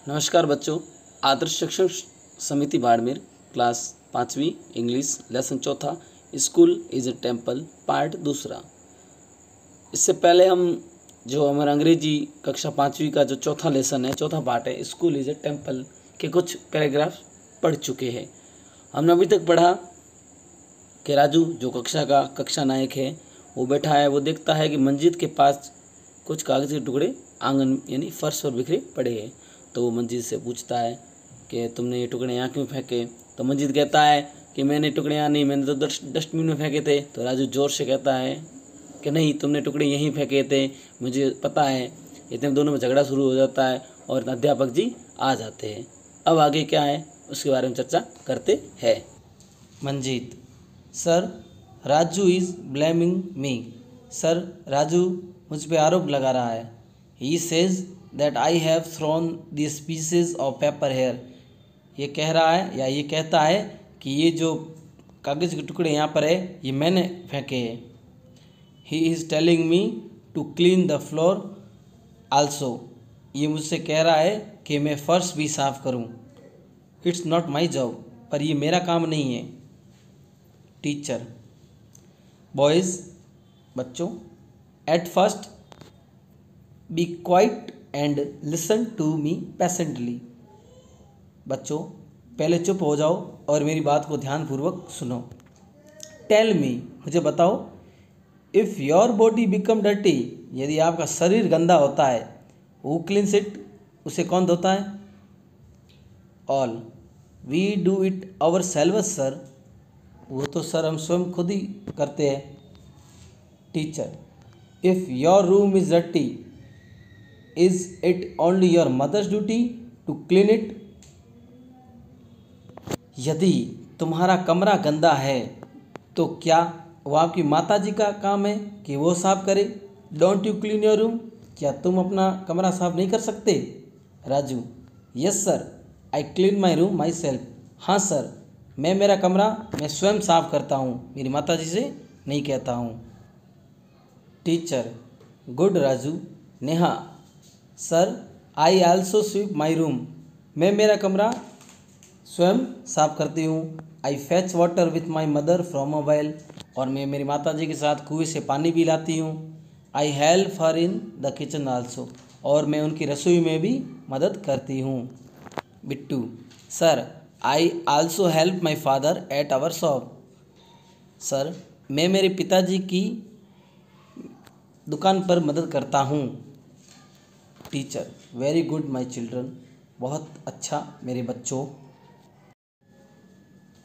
नमस्कार बच्चों। आदर्श शिक्षण समिति बाड़मेर क्लास 5वीं इंग्लिश लेसन चौथा school is a temple part दूसरा। इससे पहले हम जो हमारा अंग्रेजी कक्षा 5वीं का जो चौथा लेसन है, चौथा पार्ट है स्कूल इज ए टेम्पल के कुछ पैराग्राफ पढ़ चुके हैं। हमने अभी तक पढ़ा कि राजू जो कक्षा नायक है वो बैठा है, वो देखता है कि मंजीत के पास कुछ कागज़ के टुकड़े आंगन यानी फर्श पर बिखरे पड़े हैं। तो वो मंजीत से पूछता है कि तुमने ये टुकड़े यहाँ क्यों फेंके। तो मंजीत कहता है कि मैंने टुकड़े यहाँ नहीं, मैंने तो डस्टबिन में फेंके थे। तो राजू जोर से कहता है कि नहीं, तुमने टुकड़े यहीं फेंके थे, मुझे पता है। इतने दोनों में झगड़ा शुरू हो जाता है और अध्यापक जी आ जाते हैं। अब आगे क्या है उसके बारे में चर्चा करते हैं। Manjeet: sir, Raju is blaming me. Sir, Raju मुझ पे आरोप लगा रहा है। He says that I have thrown this pieces of paper here. ये कह रहा है या ये कहता है कि ये जो कागज़ के टुकड़े यहाँ पर है ये मैंने फेंके हैं। He is telling me to clean the floor also. ये मुझसे कह रहा है कि मैं फ़र्श भी साफ़ करूँ। इट्स नॉट माई जॉब, पर ये मेरा काम नहीं है। टीचर: बॉयज़, बच्चों, at first be quiet and listen to me patiently. बच्चों, पहले चुप हो जाओ और मेरी बात को ध्यानपूर्वक सुनो। टेल मी, मुझे बताओ, if your body become dirty, यदि आपका शरीर गंदा होता है, हु क्लीन्स इट, उसे कौन धोता है। All: we do it ourselves sir. वो तो सर हम स्वयं खुद ही करते हैं। Teacher: if your room is dirty, is it only your mother's duty to clean it. यदि तुम्हारा कमरा गंदा है तो क्या वो आपकी माता जी का काम है कि वो साफ करे। Don't you clean your room, क्या तुम अपना कमरा साफ नहीं कर सकते। Raju: yes sir, I clean my room my self. हाँ सर, मैं मेरा कमरा मैं स्वयं साफ करता हूँ, मेरी माता जी से नहीं कहता हूँ। Teacher: good Raju. Neha: sir, I also sweep my room. मैं मेरा कमरा स्वयं साफ करती हूँ। I fetch water with my mother from a well. और मैं मेरी माता जी के साथ कुएं से पानी भी लाती हूँ। I help her in the kitchen also. और मैं उनकी रसोई में भी मदद करती हूँ। Bittu: sir, I also help my father at our shop. Sir, मैं मेरे पिताजी की दुकान पर मदद करता हूँ। Teacher: very good my children. बहुत अच्छा मेरे बच्चों।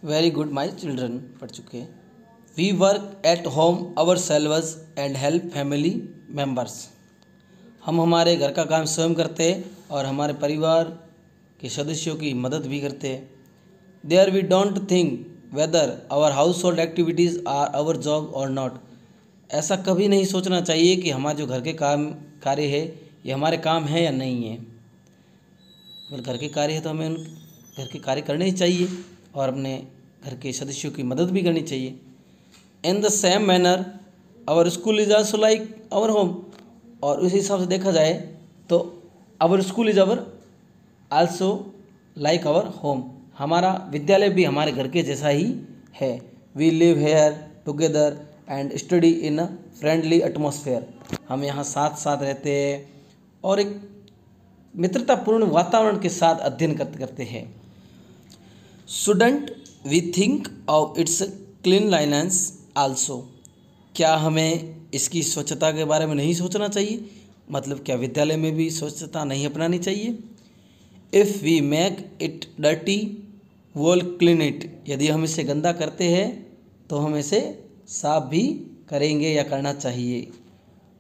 वेरी गुड माई चिल्ड्रन पढ़ चुके हैं। We work at home ourselves and help family members. हम हमारे घर का काम स्वयं करते हैं और हमारे परिवार के सदस्यों की मदद भी करते हैं। There we don't think whether our household activities are our job or not. ऐसा कभी नहीं सोचना चाहिए कि हमारे जो घर के कार्य है ये हमारे काम है या नहीं है। अगर घर के कार्य है तो हमें उन घर के कार्य करने ही चाहिए और अपने घर के सदस्यों की मदद भी करनी चाहिए। In the same manner our school is also like our home. और उसी हिसाब से देखा जाए तो our school is our also like our home. हमारा विद्यालय भी हमारे घर के जैसा ही है। We live here together and study in a friendly atmosphere. हम यहाँ साथ साथ रहते हैं और एक मित्रतापूर्ण वातावरण के साथ अध्ययन करते हैं। Shouldn't we think of its cleanliness also. क्या हमें इसकी स्वच्छता के बारे में नहीं सोचना चाहिए, मतलब क्या विद्यालय में भी स्वच्छता नहीं अपनानी चाहिए। If we make it dirty will clean it. यदि हम इसे गंदा करते हैं तो हम इसे साफ भी करेंगे या करना चाहिए।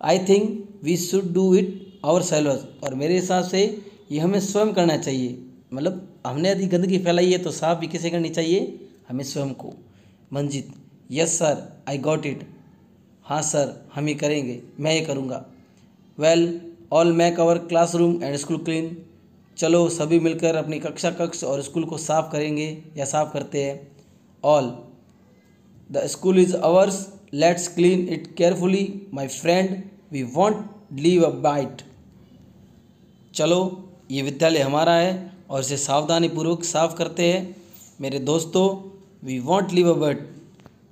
I think we should do it ourselves. और मेरे हिसाब से ये हमें स्वयं करना चाहिए, मतलब हमने यदि गंदगी फैलाई है तो साफ भी किसे करनी चाहिए, हमें स्वयं को। Manjeet: yes sir, I got it. हाँ सर, हम ये करेंगे, मैं ये करूँगा। Well, all make our classroom and school clean. चलो सभी मिलकर अपनी कक्ष और स्कूल को साफ करेंगे या साफ करते हैं। All, the school is ours, let's clean it carefully my friend, we won't leave a bite. चलो ये विद्यालय हमारा है और इसे सावधानीपूर्वक साफ करते हैं। मेरे दोस्तों, we won't leave a bird,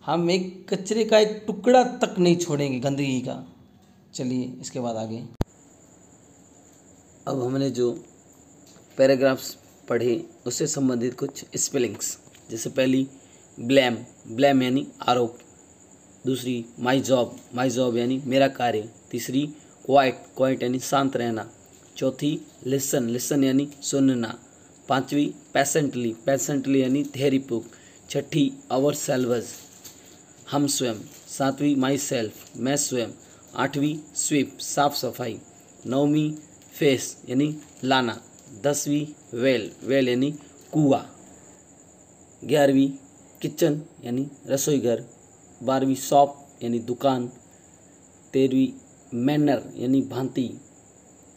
हम एक कचरे का एक टुकड़ा तक नहीं छोड़ेंगे गंदगी का। चलिए इसके बाद आगे। अब हमने जो पैराग्राफ्स पढ़े उससे संबंधित कुछ स्पेलिंग्स, जैसे पहली ब्लेम, ब्लेम यानी आरोप। दूसरी माई जॉब यानी मेरा कार्य। तीसरी क्वाइट, क्वाइट यानी शांत रहना। चौथी लिसन, लिसन यानी सुनना। पांचवी पैसेंटली, पैसेंटली यानी धैर्यपूर्वक। छठी आवर सेल्व्स, हम स्वयं। सातवीं माई सेल्फ, मैं स्वयं। आठवीं स्वीप, साफ सफाई। नौवीं फेस यानी लाना। 10वीं वेल, वेल यानी कुआं। 11वीं किचन यानी रसोई घर। 12वीं शॉप यानी दुकान। 13वीं मैनर यानी भांति।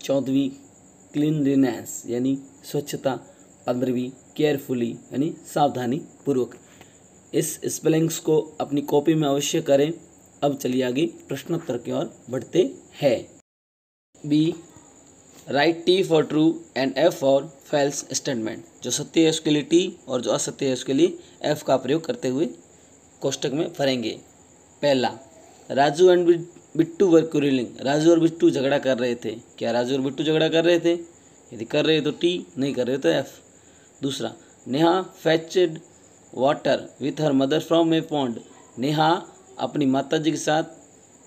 14वीं क्लीनलीनेस यानी स्वच्छता। 15वीं केयरफुली यानी सावधानी पूर्वक। इस स्पेलिंग्स को अपनी कॉपी में अवश्य करें। अब चलिए आगे प्रश्नोत्तर की ओर बढ़ते हैं। B, write T for true and F for false statement. जो सत्य है उसके लिए टी और जो असत्य है उसके लिए एफ का प्रयोग करते हुए कोष्टक में भरेंगे। पहला, Raju and Bittu were quarrelling, Raju और बिट्टू झगड़ा कर रहे थे। क्या राजू और बिट्टू झगड़ा कर रहे थे? यदि कर रहे तो टी, नहीं कर रहे तो एफ। दूसरा, Neha fetched water with her mother from A pond, Neha अपनी माताजी के साथ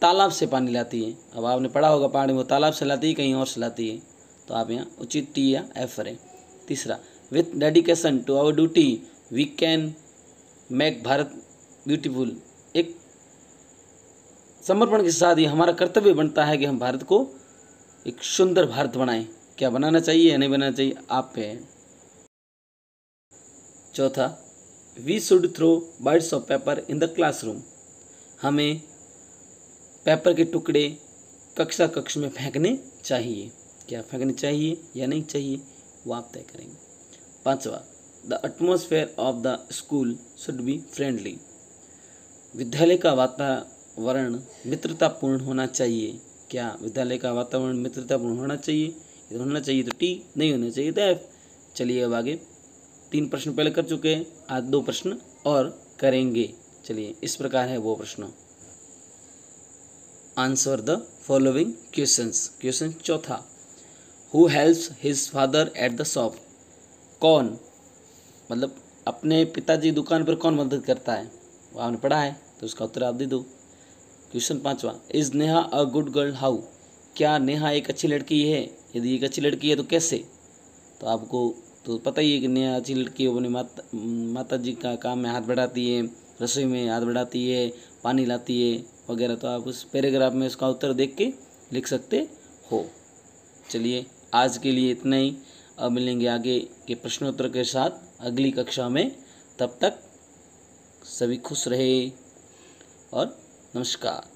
तालाब से पानी लाती है। अब आपने पढ़ा होगा पहाड़ में वो तालाब से लाती है, कहीं और से लाती है, तो आप यहाँ उचित टी या एफ करें। तीसरा, with dedication to our duty we can make Bharat beautiful, एक समर्पण के साथ ये हमारा कर्तव्य बनता है कि हम भारत को एक सुंदर भारत बनाएं। क्या बनाना चाहिए या नहीं बनाना चाहिए, आप पे है। चौथा, we should throw bites of paper in the classroom, हमें पेपर के टुकड़े कक्ष में फेंकने चाहिए। क्या फेंकने चाहिए या नहीं चाहिए, वो आप तय करेंगे। पांचवा, the atmosphere of the school should be friendly, विद्यालय का वातावरण मित्रतापूर्ण होना चाहिए। क्या विद्यालय का वातावरण मित्रतापूर्ण होना चाहिए? यदि होना चाहिए तो टी, नहीं होना चाहिए तो एफ। चलिए अब आगे 3 प्रश्न पहले कर चुके हैं, आज 2 प्रश्न और करेंगे। चलिए इस प्रकार है वो प्रश्न। Answer the following questions. Question चौथा, who helps his father at the shop, कौन, मतलब अपने पिताजी दुकान पर कौन मदद करता है, वो आपने पढ़ा है तो उसका उत्तर आप दे दो। क्वेश्चन पांचवा, is Neha a good girl how, क्या नेहा एक अच्छी लड़की है? यदि एक अच्छी लड़की है तो कैसे? तो आपको तो पता ही है कि नेहा अच्छी लड़की है, अपनी माता जी का काम में हाथ बढ़ाती है, रसोई में हाथ बढ़ाती है, पानी लाती है वगैरह। तो आप उस पैराग्राफ में उसका उत्तर देख के लिख सकते हो। चलिए आज के लिए इतना ही, अब मिलेंगे आगे के प्रश्नोत्तर के साथ अगली कक्षा में। तब तक सभी खुश रहे और नमस्कार।